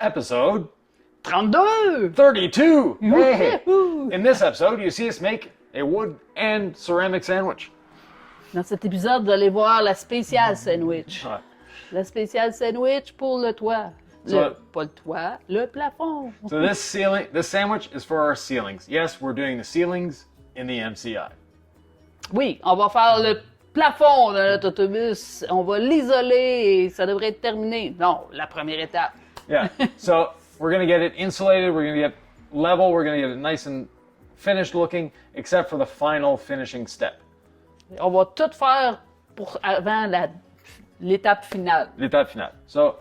Episode 32! 32! Hey! Woohoo! In this episode, you see us make a wood and ceramic sandwich. Dans cet épisode, vous allez voir la spéciale sandwich. Ouais. La spéciale sandwich pour le toit. Pas le toit, le plafond. So this sandwich is for our ceilings. Yes, we're doing the ceilings in the MCI. Oui, on va faire le plafond de notre autobus. On va l'isoler et ça devrait être terminé. Non, la première étape. Yeah. So we're going to get it insulated. We're going to get level. We're going to get it nice and finished looking, except for the final finishing step. On va tout faire avant l'étape finale. L'étape finale. So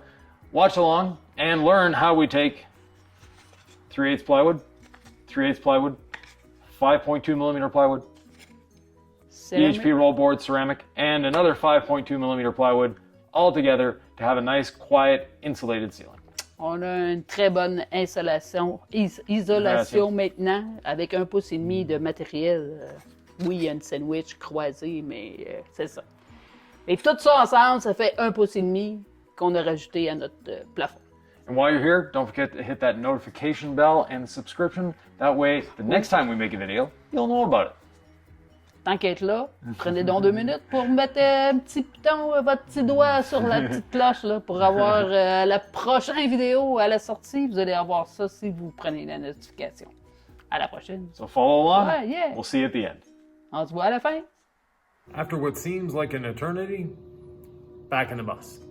watch along and learn how we take 3/8 plywood, 3/8 plywood, 5.2 millimeter plywood, EHP Rollboard ceramic, and another 5.2 millimeter plywood all together to have a nice, quiet, insulated ceiling. On a une très bonne isolation maintenant avec 1,5 pouce de matériel. Oui, il y a une sandwich croisée, mais c'est ça. Et tout ça ensemble, ça fait 1,5 pouce qu'on a rajouté à notre plafond. And while you're here, don't forget to hit that notification bell and subscription. That way, the next time we make a video, you'll know about it. Tant qu'être là, prenez donc 2 minutes pour mettre un petit piton, votre petit doigt sur la petite cloche là, pour avoir la prochaine vidéo à la sortie. Vous allez avoir ça si vous prenez la notification. À la prochaine. So follow along. Ouais, yeah. We'll see you at the end. On se voit à la fin. After what seems like an eternity, back in the bus.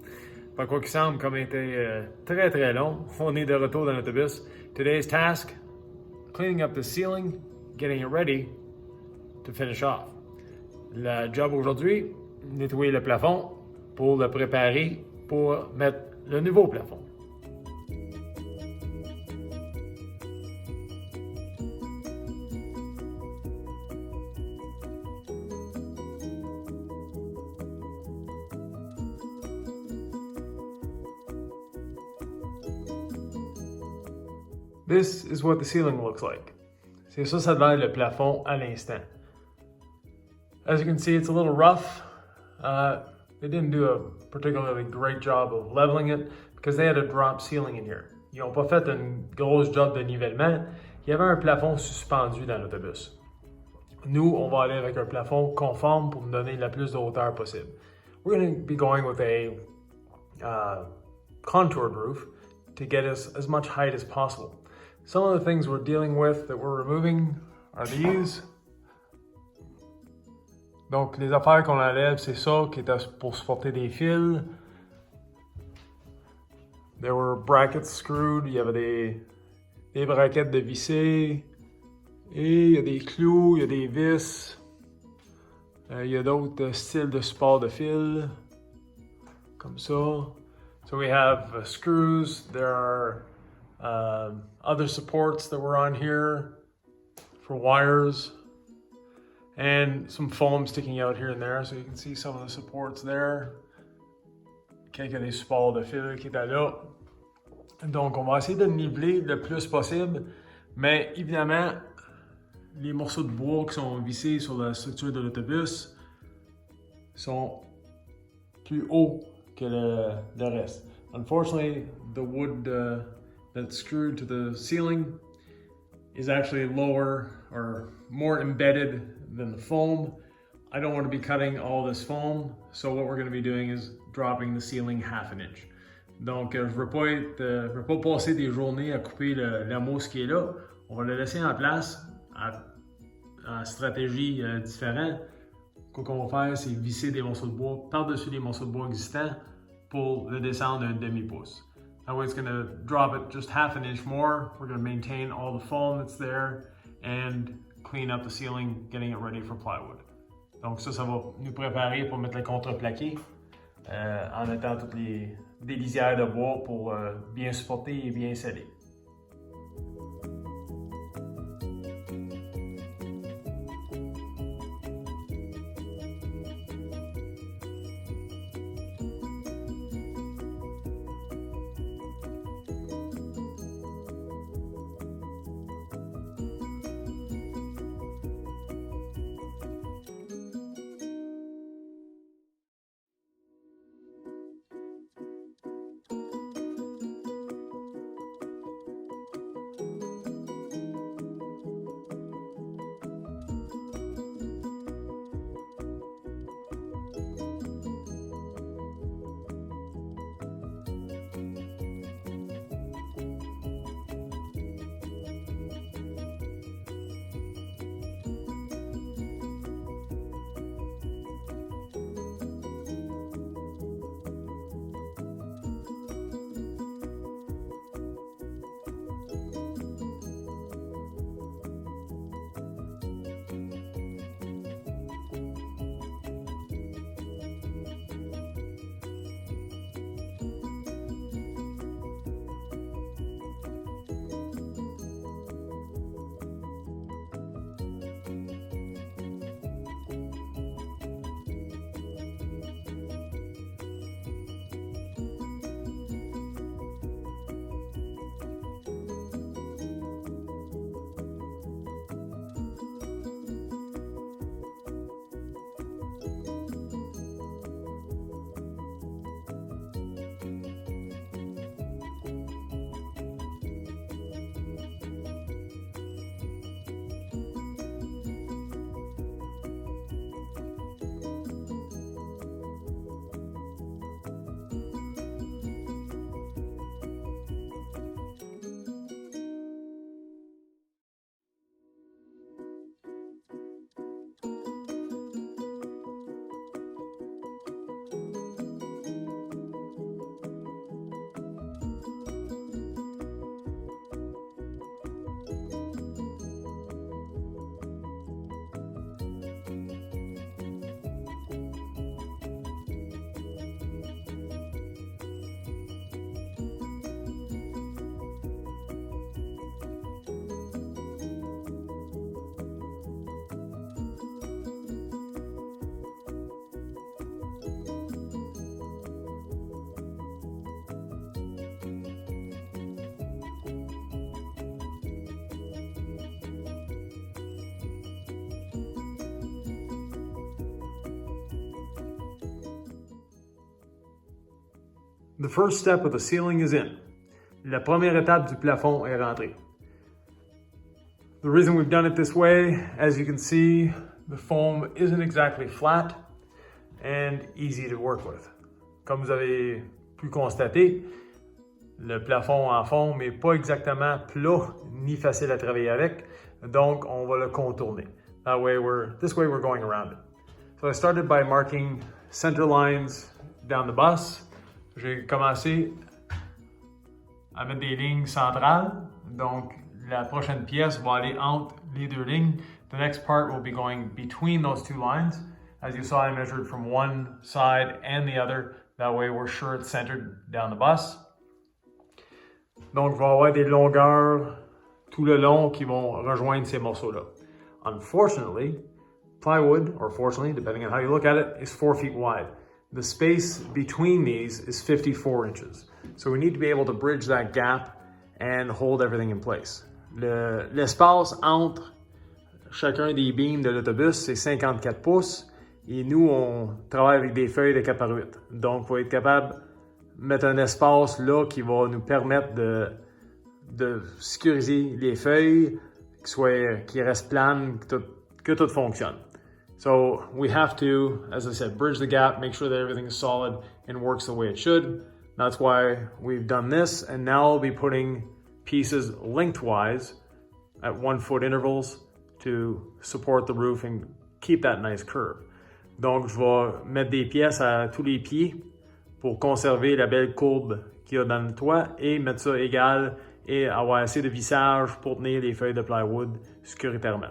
Fait quoi qui semble comme été très très long, on est de retour dans l'autobus. Today's task, cleaning up the ceiling, getting it ready to finish off. Le job aujourd'hui, nettoyer le plafond pour le préparer pour mettre le nouveau plafond. This is what the ceiling looks like. C'est ça, ça devient le plafond à l'instant. As you can see, it's a little rough. They didn't do a particularly great job of leveling it because they had a drop ceiling in here. Ils n'ont pas fait une grosse job de nivellement. Il y avait un plafond suspendu dans l'autobus. Nous, on va aller avec un plafond conforme pour nous donner la plus de hauteur possible. We're going to be going with a contoured roof to get us as much height as possible. Some of the things we're dealing with that we're removing are these. Donc, les affaires qu'on enlève, c'est ça qui était pour supporter des fils. There were brackets screwed. Il y avait des braquettes de visser. Et il y a des clous, il y a des vis. Il y a d'autres styles de support de fil. Comme ça. So we have screws. There are other supports that were on here for wires. And some foam sticking out here and there, so you can see some of the supports there. Quelques des supports de fil qui étaient là. Donc, on va essayer de niveler le plus possible, mais évidemment, les morceaux de bois qui sont vissés sur la structure de l'autobus sont plus hauts que le reste. Unfortunately, the wood that's screwed to the ceiling is actually lower or more embedded than the foam. I don't want to be cutting all this foam, so what we're going to be doing is dropping the ceiling 1/2 inch. Donc, je ne veux pas passer des journées à couper la mousse qui est là. On va le laisser en place en stratégie différente. Ce qu'on va faire, c'est visser des morceaux de bois par-dessus les morceaux de bois existants pour le descendre d'un demi-pouce. That way it's going to drop it just 1/2 inch more. We're going to maintain all the foam that's there and clean up the ceiling, getting it ready for plywood. Donc ça va nous préparer pour mettre le contreplaqué en mettant toutes des lisières de bois pour bien supporter et bien sceller. the first step of the ceiling is in. La première étape du plafond est rentrée. The reason we've done it this way, as you can see, the foam isn't exactly flat and easy to work with. Comme vous avez pu constater, le plafond en foam n'est pas exactement plat ni facile à travailler avec, donc on va le contourner. This way we're going around it. So I started by marking center lines down the bus. J'ai commencé à mettre des lignes centrales, donc la prochaine pièce va aller entre les deux lignes. The next part will be going between those two lines. As you saw, I measured from one side and the other. That way we're sure it's centered down the bus. Donc je vais avoir des longueurs tout le long qui vont rejoindre ces morceaux-là. Unfortunately, plywood, or fortunately, depending on how you look at it, is 4 feet wide. The space between these is 54 inches. So we need to be able to bridge that gap and hold everything in place. L'espace entre chacun des beams de l'autobus, c'est 54 pouces. Et nous, on travaille avec des feuilles de 4 par 8. Donc, il faut être capable de mettre un espace là qui va nous permettre de sécuriser les feuilles, qui restent planes, que tout fonctionne. So we have to, as I said, bridge the gap, make sure that everything is solid and works the way it should. That's why we've done this, and now I'll be putting pieces lengthwise at 1 foot intervals to support the roof and keep that nice curve. Donc, je vais mettre des pièces à tous les pieds pour conserver la belle courbe qu'il y a dans le toit et mettre ça égal et avoir assez de vissage pour tenir les feuilles de plywood sécuritairement.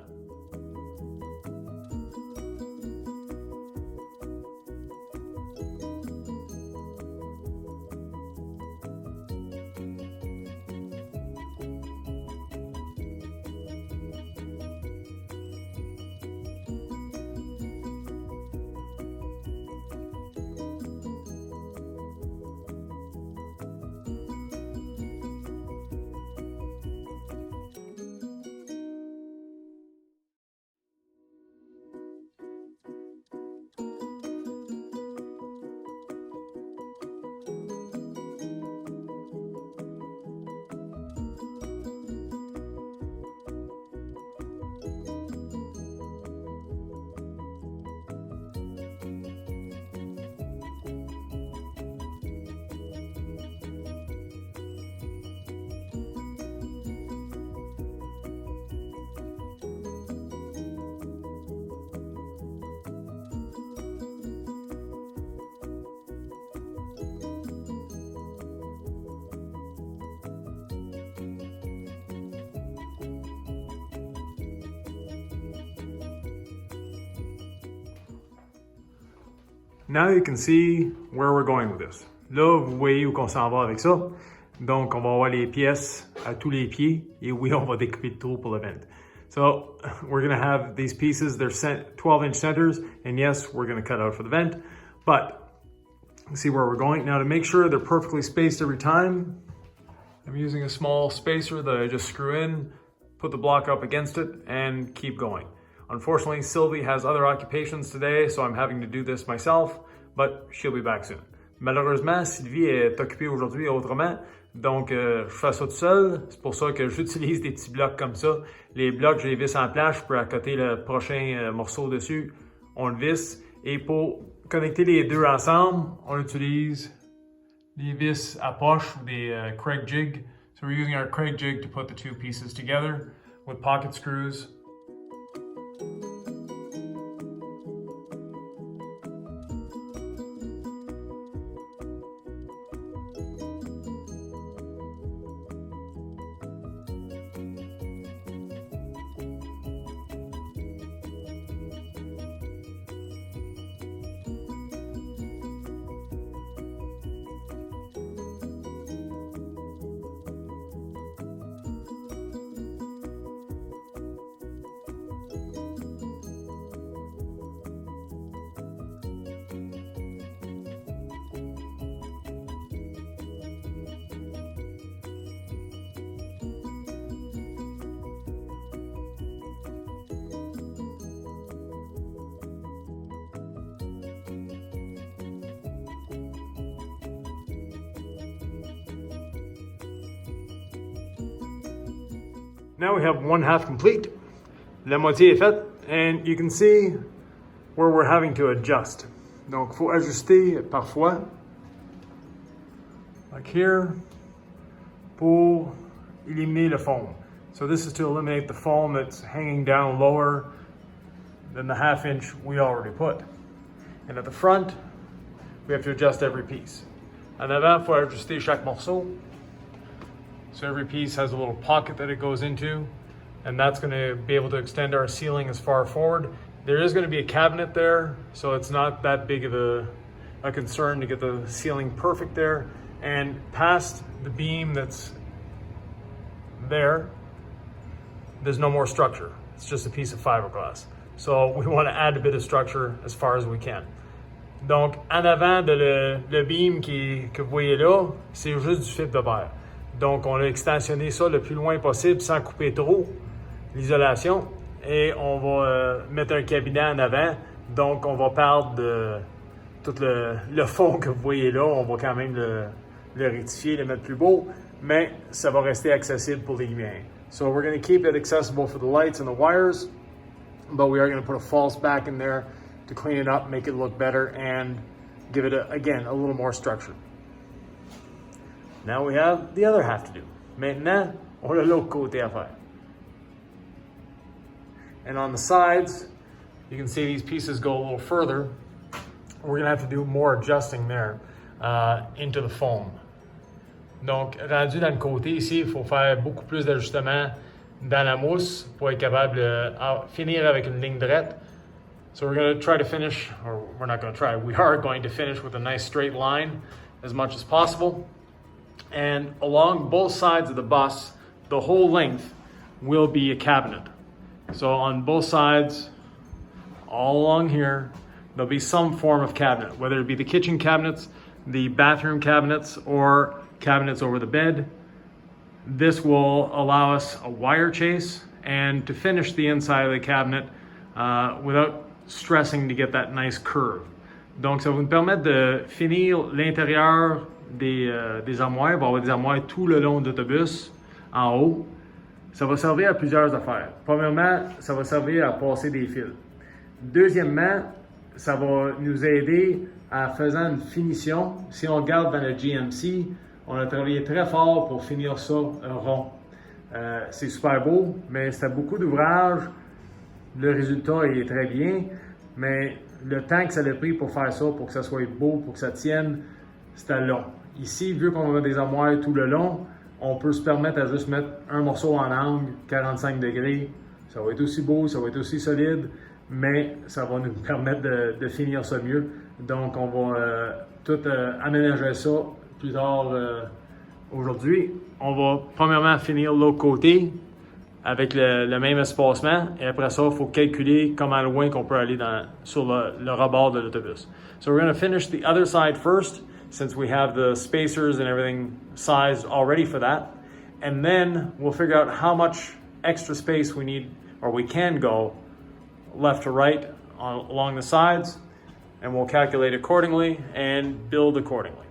Now you can see where we're going with this. Là, vous voyez où on s'en va avec ça. Donc, on va avoir les pièces à tous les pieds. Et oui, on va découper le trou pour le vent. So, we're going to have these pieces. They're 12-inch centers. And yes, we're going to cut out for the vent. But, see where we're going. Now, to make sure they're perfectly spaced every time, I'm using a small spacer that I just screw in, put the block up against it, and keep going. Unfortunately, Sylvie has other occupations today, so I'm having to do this myself, but she'll be back soon. Malheureusement, Sylvie est occupée aujourd'hui autrement, donc je fais ça tout seul. C'est pour ça que j'utilise des petits blocs comme ça. Les blocs, je les visse en place, je peux accoter le prochain morceau dessus, on le visse. Et pour connecter les deux ensemble, on utilise des vis à poche ou des Craig jig. So we're using our Craig jig to put the two pieces together with pocket screws. Now we have one half complete. La moitié est faite. And you can see where we're having to adjust. Donc, il faut ajuster parfois. Like here. Pour éliminer le foam. So this is to eliminate the foam that's hanging down lower than the 1/2 inch we already put. And at the front, we have to adjust every piece. En avant, il faut ajuster chaque morceau. So every piece has a little pocket that it goes into, and that's going to be able to extend our ceiling as far forward. There is going to be a cabinet there, so it's not that big of a concern to get the ceiling perfect there. And past the beam that's there's no more structure. It's just a piece of fiberglass. So we want to add a bit of structure as far as we can. Donc, en avant de le beam que vous voyez là, c'est juste du fibre de verre. Donc, on a extensionné ça le plus loin possible sans couper trop l'isolation. Et on va mettre un cabinet en avant. Donc, on va perdre tout le fond que vous voyez là. On va quand même le rectifier, le mettre plus beau. Mais ça va rester accessible pour les lumières. So we're going to keep it accessible for the lights and the wires, but we are going to put a false back in there to clean it up, make it look better, and give it, again, a little more structure. Now we have the other half to do. Maintenant, on a l'autre côté à faire. And on the sides, you can see these pieces go a little further. We're going to have to do more adjusting there into the foam. Donc, rendu dans le côté ici, il faut faire beaucoup plus d'ajustements dans la mousse pour être capable de finir avec une ligne droite. So we're going to try to finish, or we're not going to try, we are going to finish with a nice straight line as much as possible. And along both sides of the bus, the whole length will be a cabinet. So on both sides, all along here, there'll be some form of cabinet, whether it be the kitchen cabinets, the bathroom cabinets, or cabinets over the bed. This will allow us a wire chase and to finish the inside of the cabinet without stressing to get that nice curve. Donc, ça va nous permettre de finir l'intérieur des armoires. Il va y avoir des armoires tout le long de l'autobus, en haut. Ça va servir à plusieurs affaires. Premièrement, ça va servir à passer des fils. Deuxièmement, ça va nous aider en faisant une finition. Si on regarde dans le GMC, on a travaillé très fort pour finir ça rond. C'est super beau, mais c'était beaucoup d'ouvrage. Le résultat est très bien, mais le temps que ça a pris pour faire ça, pour que ça soit beau, pour que ça tienne, c'était long. Ici, vu qu'on a des armoires tout le long, on peut se permettre à juste mettre un morceau en angle, 45 degrés. Ça va être aussi beau, ça va être aussi solide, mais ça va nous permettre de finir ça mieux. Donc, on va tout aménager ça plus tard aujourd'hui. On va premièrement finir l'autre côté avec le même espacement, et après ça, il faut calculer comment loin qu'on peut aller sur le rebord de l'autobus. So we're going to finish the other side first, since we have the spacers and everything sized already for that. And then we'll figure out how much extra space we need, or we can go left to right along the sides, and we'll calculate accordingly and build accordingly.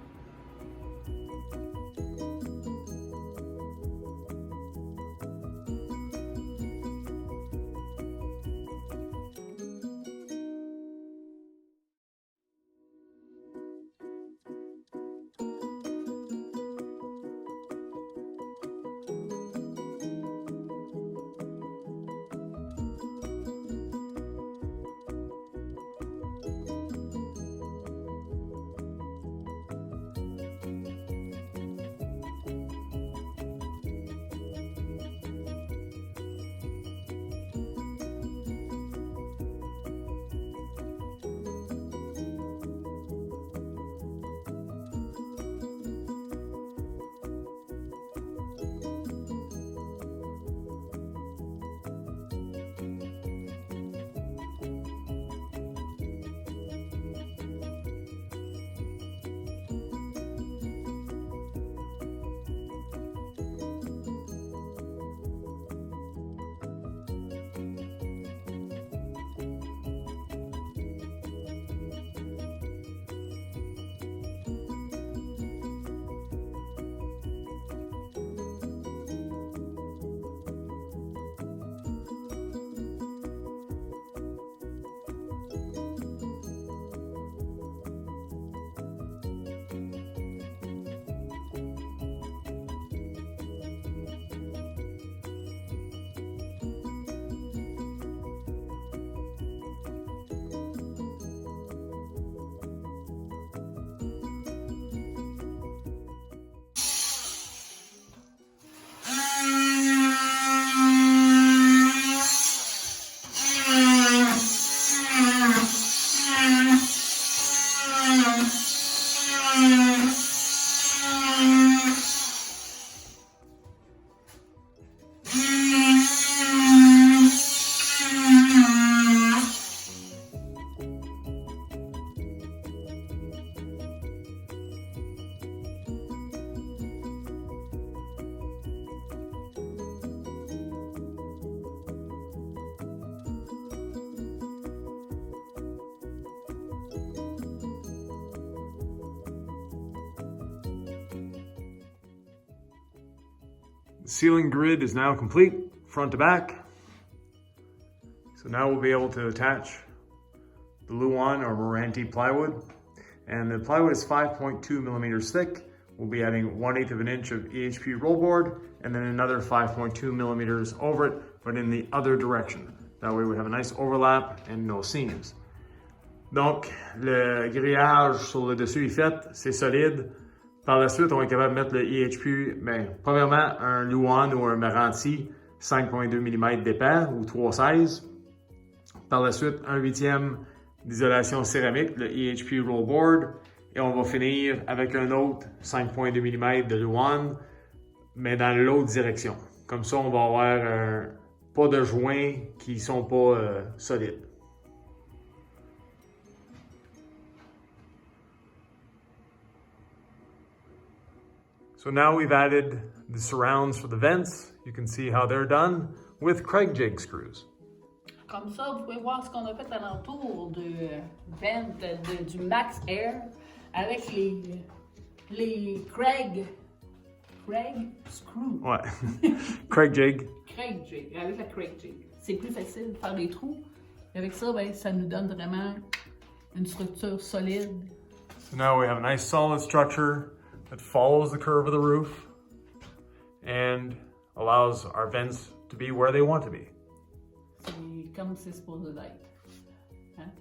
The ceiling grid is now complete, front to back. So now we'll be able to attach the Luan or Meranti plywood. And the plywood is 5.2 millimeters thick. We'll be adding 1/8 of an inch of EHP rollboard and then another 5.2 millimeters over it, but in the other direction. That way we have a nice overlap and no seams. Donc, le grillage sur le dessus est fait, c'est solide. Par la suite, on est capable de mettre le EHP, premièrement, un Luan ou un Meranti 5.2 mm d'épais ou 3/16. Par la suite, 1/8 d'isolation céramique, le EHP Rollboard. Et on va finir avec un autre 5.2 mm de Luan, mais dans l'autre direction. Comme ça, on va avoir pas de joints qui sont pas solides. So now we've added the surrounds for the vents. You can see how they're done with Craig jig screws. Comme ça, vous pouvez voir ce qu'on a fait alentour de vent du Max Air avec les Craig screws. Ouais. Craig jig. Craig jig, avec la Craig jig. C'est plus facile de faire des trous. Et avec ça, ben, ça nous donne vraiment une structure solide. So now we have a nice solid structure that follows the curve of the roof and allows our vents to be where they want to be. C'est comme c'est supposé d'être. Hein?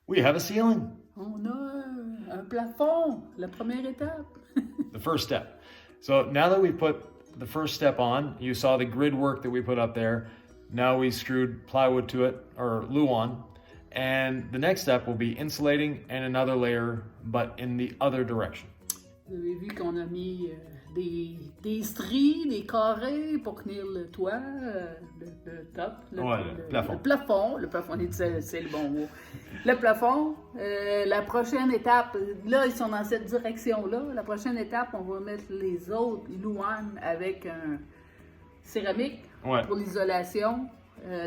We have a ceiling. On a un plafond, la première étape. The first step. So now that we've put the first step on, you saw the grid work that we put up there. Now we screwed plywood to it, or Luan. And the next step will be insulating and another layer, but in the other direction. Vous avez vu qu'on a mis des stries, des carrés pour tenir le toit, le top, le plafond. Le plafond, c'est le bon mot. Le plafond, la prochaine étape, là, ils sont dans cette direction-là. La prochaine étape, on va mettre les autres Luan avec un céramique pour l'isolation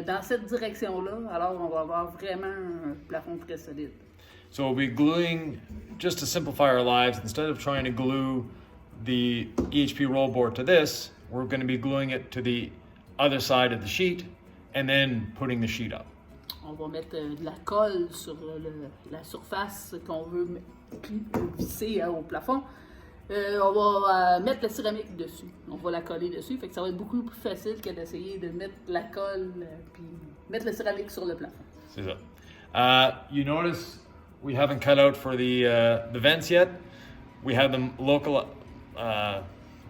dans cette direction-là. Alors, on va avoir vraiment un plafond très solide. So we'll be gluing, just to simplify our lives, instead of trying to glue the EHP rollboard to this, we're going to be gluing it to the other side of the sheet and then putting the sheet up. On va mettre de la colle sur la surface qu'on veut visser au plafond. On va mettre la céramique dessus. On va la coller dessus. Fait que ça va être beaucoup plus facile que d'essayer de mettre la colle puis mettre la céramique sur le plafond. C'est ça. You notice we haven't cut out for the vents yet. We have them local.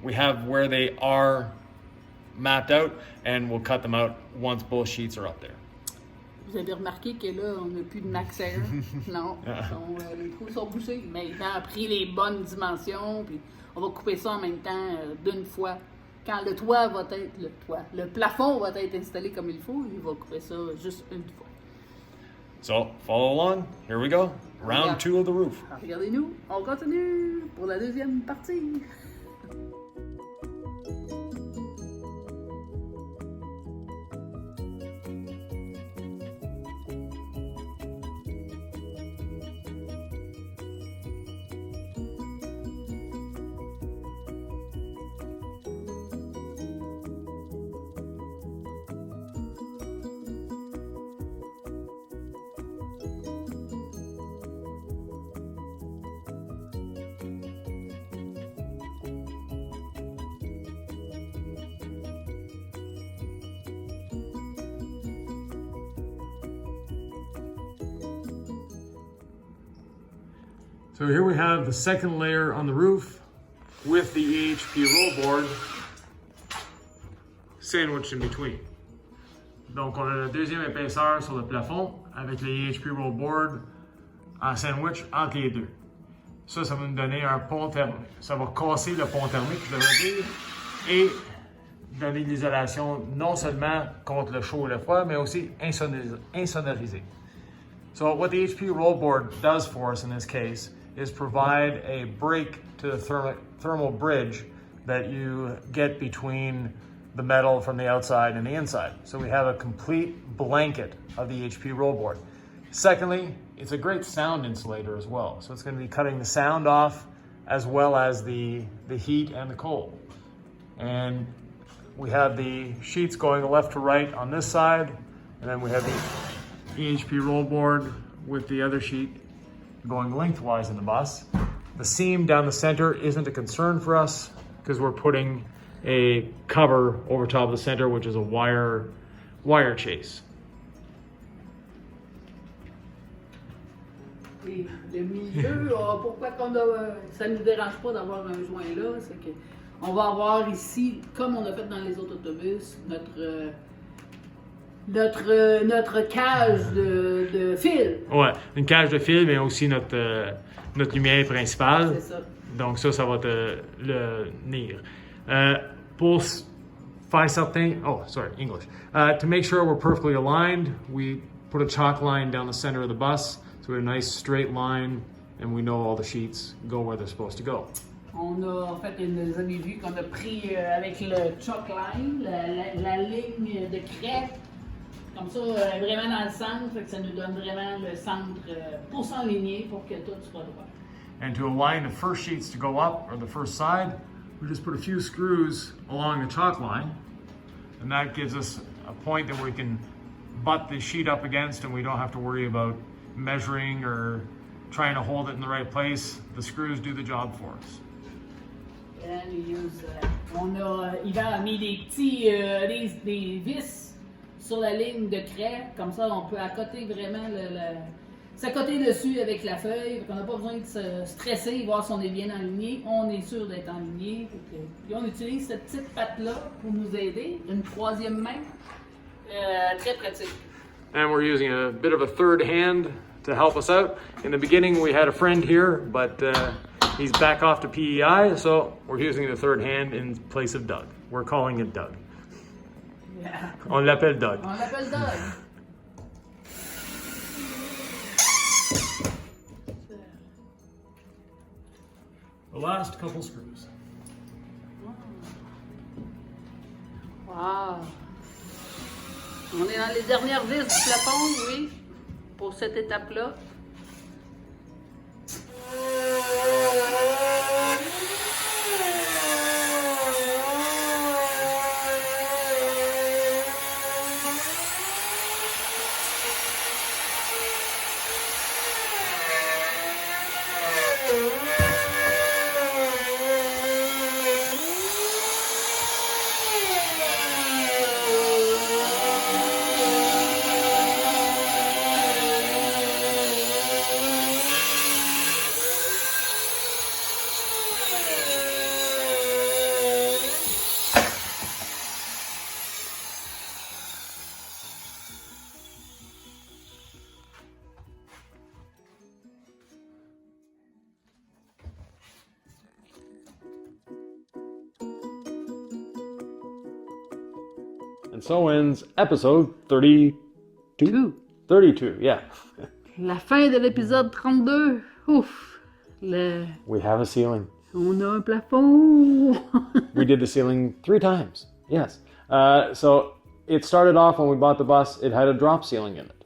We have where they are mapped out, and we'll cut them out once both sheets are up there. Vous avez remarqué que là, on n'a plus de max air. Non, les trous sont bouchés. Mais il a pris les bonnes dimensions, puis on va couper ça en même temps d'une fois. Quand le toit va être le plafond va être installé comme il faut, il va couper ça juste une fois. So, follow along. Here we go. Round 2 of the roof. Alors, regardez-nous, on continue pour la deuxième partie. So here we have the second layer on the roof with the EHP rollboard sandwiched in between. Donc on a la deuxième épaisseur sur le plafond avec le EHP rollboard en sandwich entre les deux. Ça va nous donner un pont thermique. Ça va casser le pont thermique, je devrais dire, et donner de l'isolation non seulement contre le chaud et le froid, mais aussi insonorisé. So what the EHP rollboard does for us in this case is provide a break to the thermal bridge that you get between the metal from the outside and the inside. So we have a complete blanket of the EHP rollboard. Secondly, it's a great sound insulator as well. So it's going to be cutting the sound off as well as the heat and the cold. And we have the sheets going left to right on this side, and then we have the EHP rollboard with the other sheet going lengthwise in the bus. The seam down the center isn't a concern for us because we're putting a cover over top of the center, which is a wire chase. Et le milieu, pourquoi ça ne nous dérange pas d'avoir un joint là, c'est qu'on va avoir ici, comme on a fait dans les autres autobus, notre cage de fil. Ouais, une cage de fil, mais aussi notre lumière principale. C'est ça. Donc ça va te le tenir. Pour faire certain, English. To make sure we're perfectly aligned, we put a chalk line down the center of the bus, so we have a nice straight line, and we know all the sheets go where they're supposed to go. On a, en fait, vous avez vu qu'on a pris avec le chalk line, la ligne de craie, comme ça, vraiment dans le centre, fait que ça nous donne vraiment le centre pour s'enligner, pour que tout soit droit. And to align the first sheets to go up, or the first side, we just put a few screws along the chalk line, and that gives us a point that we can butt the sheet up against, and we don't have to worry about measuring or trying to hold it in the right place. The screws do the job for us. Yvan a mis des petits des vis sur la ligne de craie, comme ça on peut accoter vraiment s'accoter dessus avec la feuille, on n'a pas besoin de se stresser, voir si on est bien aligné, on est sûr d'être aligné. Puis on utilise cette petite patte-là pour nous aider, une troisième main, très pratique. And we're using a bit of a third hand to help us out. In the beginning we had a friend here, but he's back off to PEI, so we're using the third hand in place of Doug. We're calling it Doug. Yeah. On l'appelle Doug. On l'appelle Doug. The last couple screws. Wow. On est dans les dernières vis du plafond, oui, pour cette étape-là. And so ends episode 32. 32, yeah. La fin de l'épisode 32. Ouf. We have a ceiling. On a un plafond. We did the ceiling 3 times. Yes. So it started off when we bought the bus, it had a drop ceiling in it.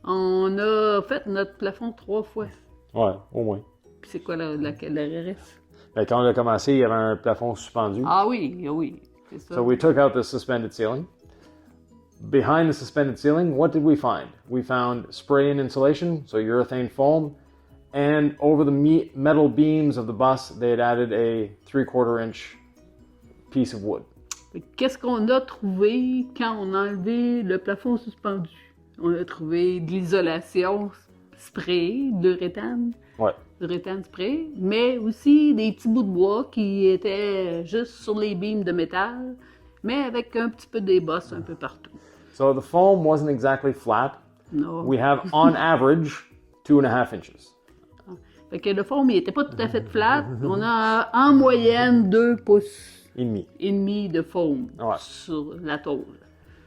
On a fait notre plafond 3 fois. Ouais, au moins. Puis c'est quoi le reste? Ben, quand on a commencé, il y avait un plafond suspendu. Ah oui, oui. C'est ça. So we took out the suspended ceiling. Behind the suspended ceiling, what did we find? We found spray-in insulation, so urethane foam, and over the metal beams of the bus, they had added a 3/4 inch piece of wood. Qu'est-ce qu'on a trouvé quand on a enlevé le plafond suspendu? On a trouvé de l'isolation spray, d'urethane. Ouais. Urethane spray, mais aussi des petits bouts de bois qui étaient juste sur les beams de métal, mais avec un petit peu des bosses un peu partout. So the foam wasn't exactly flat. Non. We have, on average, 2.5 inches. Fait que le foam, il était pas tout à fait flat. On a en moyenne 2 pouces In me. et demi de foam Ouais. sur la tôle.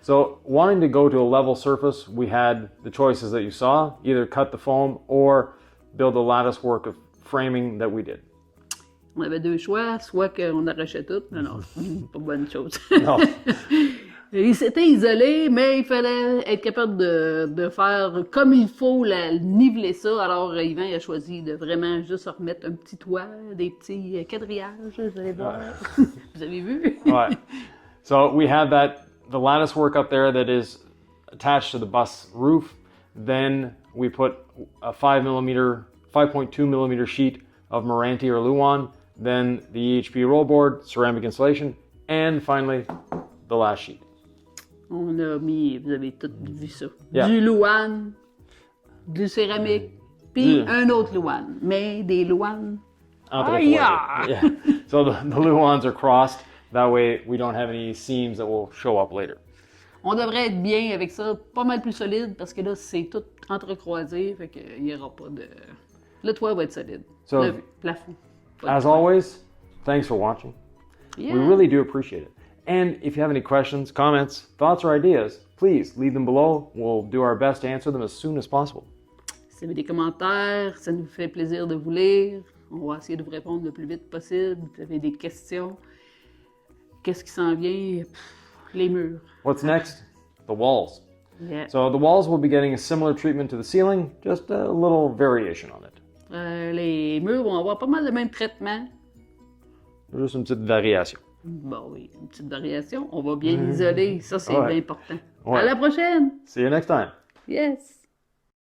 So wanting to go to a level surface, we had the choices that you saw, either cut the foam or build a lattice work of framing that we did. On avait deux choix, soit qu'on arrachait tout. Non, pas bonne chose. No. Il s'était isolé, mais il fallait être capable de faire comme il faut, niveler ça. Alors, Yvan il a choisi de vraiment juste remettre un petit toit, des petits quadrillages, vous allez voir. Vous avez vu? Right. So we have the lattice work up there that is attached to the bus roof. Then we put a 5.2 millimeter sheet of Meranti or Luan. Then the EHP Rollboard, ceramic insulation, and finally the last sheet. On a mis, vous avez tous vu ça, Yeah. du Luan, du céramique, puis un autre Luan, mais des Luan. Yeah. So the Luans are crossed. That way we don't have any seams that will show up later. On devrait être bien avec ça, pas mal plus solide, parce que là, c'est tout entrecroisé, fait qu'il n'y aura pas de... Le toit va être solide. So, le plafond. As always, thanks for watching. Yeah. We really do appreciate it. And if you have any questions, comments, thoughts, or ideas, please leave them below. We'll do our best to answer them as soon as possible. Si vous avez des commentaires, ça nous fait plaisir de vous lire. On va essayer de vous répondre le plus vite possible. Vous avez des questions. Qu'est-ce qui s'en vient? Les murs. What's next? The walls. Yeah. So the walls will be getting a similar treatment to the ceiling, just a little variation on it. Les murs vont avoir pas mal le même traitement. Juste une petite variation. Bon oui, une petite variation. On va bien l'isoler. Ça, c'est Ouais. important. Ouais. À la prochaine! See you next time. Yes!